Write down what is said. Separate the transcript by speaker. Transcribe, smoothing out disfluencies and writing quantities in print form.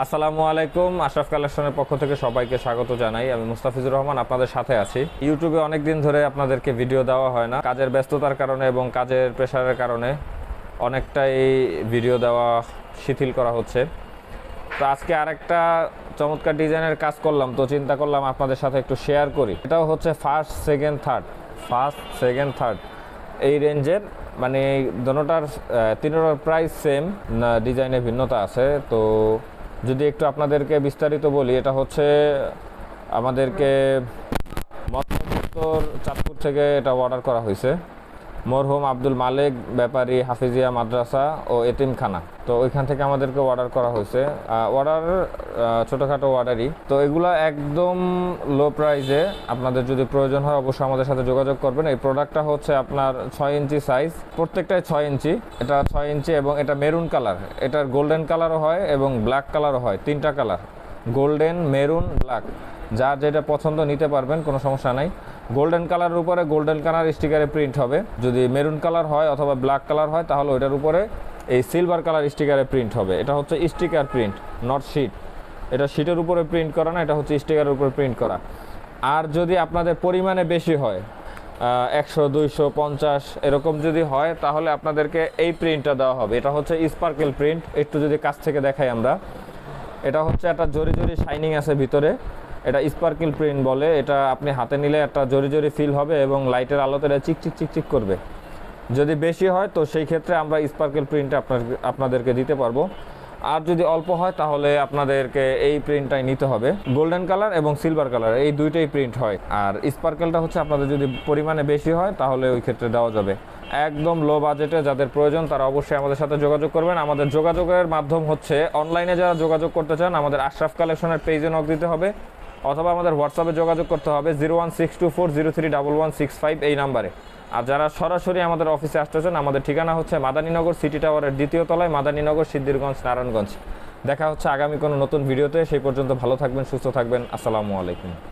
Speaker 1: আসসালামু আলাইকুম। আশরাফ কালেকশনের পক্ষ থেকে সবাইকে স্বাগত জানাই। আমি মুস্তাফিজুর রহমান আপনাদের সাথে আছি। ইউটিউবে অনেক দিন ধরে আপনাদেরকে ভিডিও দেওয়া হয় না, কাজের ব্যস্ততার কারণে এবং কাজের প্রেশারের কারণে অনেকটাই ভিডিও দেওয়া শিথিল করা হচ্ছে। তো আজকে আরেকটা চমৎকার ডিজাইনের কাজ করলাম, তো চিন্তা করলাম আপনাদের সাথে একটু শেয়ার করি। এটাও হচ্ছে ফার্স্ট সেকেন্ড থার্ড এই রেঞ্জের, মানে দোনোটার তিনোটার প্রাইস সেম, ডিজাইনে ভিন্নতা আছে। তো যদি একটু আপনাদেরকে বিস্তারিত বলি, এটা হচ্ছে আমাদেরকে মধ্যপ্রস্তর চাঁদপুর থেকে এটা অর্ডার করা হয়েছে। মরহুম আব্দুল মালেক ব্যাপারী হাফিজিয়া মাদ্রাসা ও এতিমখানা, তো ওইখান থেকে আমাদেরকে অর্ডার করা হয়েছে। অর্ডার ছোটোখাটো অর্ডারই, তো এগুলো একদম লো প্রাইসে। আপনাদের যদি প্রয়োজন হয় অবশ্যই আমাদের সাথে যোগাযোগ করবেন। এই প্রোডাক্টটা হচ্ছে আপনার 6 ইঞ্চি সাইজ, প্রত্যেকটাই 6 ইঞ্চি। এটা 6 ইঞ্চি এবং এটা মেরুন কালার, এটার গোল্ডেন কালারও হয় এবং ব্ল্যাক কালারও হয়, তিনটা কালার, গোল্ডেন, মেরুন, ব্ল্যাক। যার যেটা পছন্দ নিতে পারবেন, কোনো সমস্যা নাই। গোল্ডেন কালারের উপরে গোল্ডেন কালার স্টিকারে প্রিন্ট হবে। যদি মেরুন কালার হয় অথবা ব্ল্যাক কালার হয় তাহলে ওইটার উপরে এই সিলভার কালার স্টিকারে প্রিন্ট হবে। এটা হচ্ছে স্টিকার প্রিন্ট, নট শিট। এটা শিটের উপরে প্রিন্ট করা না, এটা হচ্ছে স্টিকারের উপরে প্রিন্ট করা। আর যদি আপনাদের পরিমাণে বেশি হয়, 100, 200, 50 এরকম যদি হয়, তাহলে আপনাদেরকে এই প্রিন্টটা দেওয়া হবে। এটা হচ্ছে স্পার্কেল প্রিন্ট। একটু যদি কাছ থেকে দেখাই আমরা, এটা হচ্ছে একটা জরি জরি শাইনিং আছে ভিতরে, এটা স্পার্কেল প্রিন্ট বলে। এটা আপনি হাতে নিলে একটা জরি জরি ফিল হবে এবং লাইটের আলোতে এটা চিকচিক চিকচিক করবে। যদি বেশি হয় তো সেই ক্ষেত্রে আমরা স্পার্কেল প্রিন্টটা আপনাদেরকে দিতে পারবো। আর যদি অল্প হয় তাহলে আপনাদেরকে এই প্রিন্টটাই নিতে হবে। গোল্ডেন কালার এবং সিলভার কালার এই দুইটাই প্রিন্ট হয়। আর স্পার্কেলটা হচ্ছে আপনাদের যদি পরিমাণে বেশি হয় তাহলে ওই ক্ষেত্রে দেওয়া যাবে। একদম লো বাজেটে যাদের প্রয়োজন তারা অবশ্যই আমাদের সাথে যোগাযোগ করবেন। আমাদের যোগাযোগের মাধ্যম হচ্ছে অনলাইনে যারা যোগাযোগ করতে চান আমাদের আশরাফ কালেকশনের পেজে নক দিতে হবে, অথবা আমাদের হোয়াটসঅ্যাপে যোগাযোগ করতে হবে 01624031165 এই নাম্বারে। আর যারা সরাসরি আমাদের অফিসে আসতে চান, আমাদের ঠিকানা হচ্ছে মাদানীনগর সিটি টাওয়ারের 2য় তলায়, মাদানীনগর, সিদ্ধিরগঞ্জ, নারায়ণগঞ্জ। দেখা হচ্ছে আগামী কোনো নতুন ভিডিওতে। সেই পর্যন্ত ভালো থাকবেন, সুস্থ থাকবেন। আসসালামু আলাইকুম।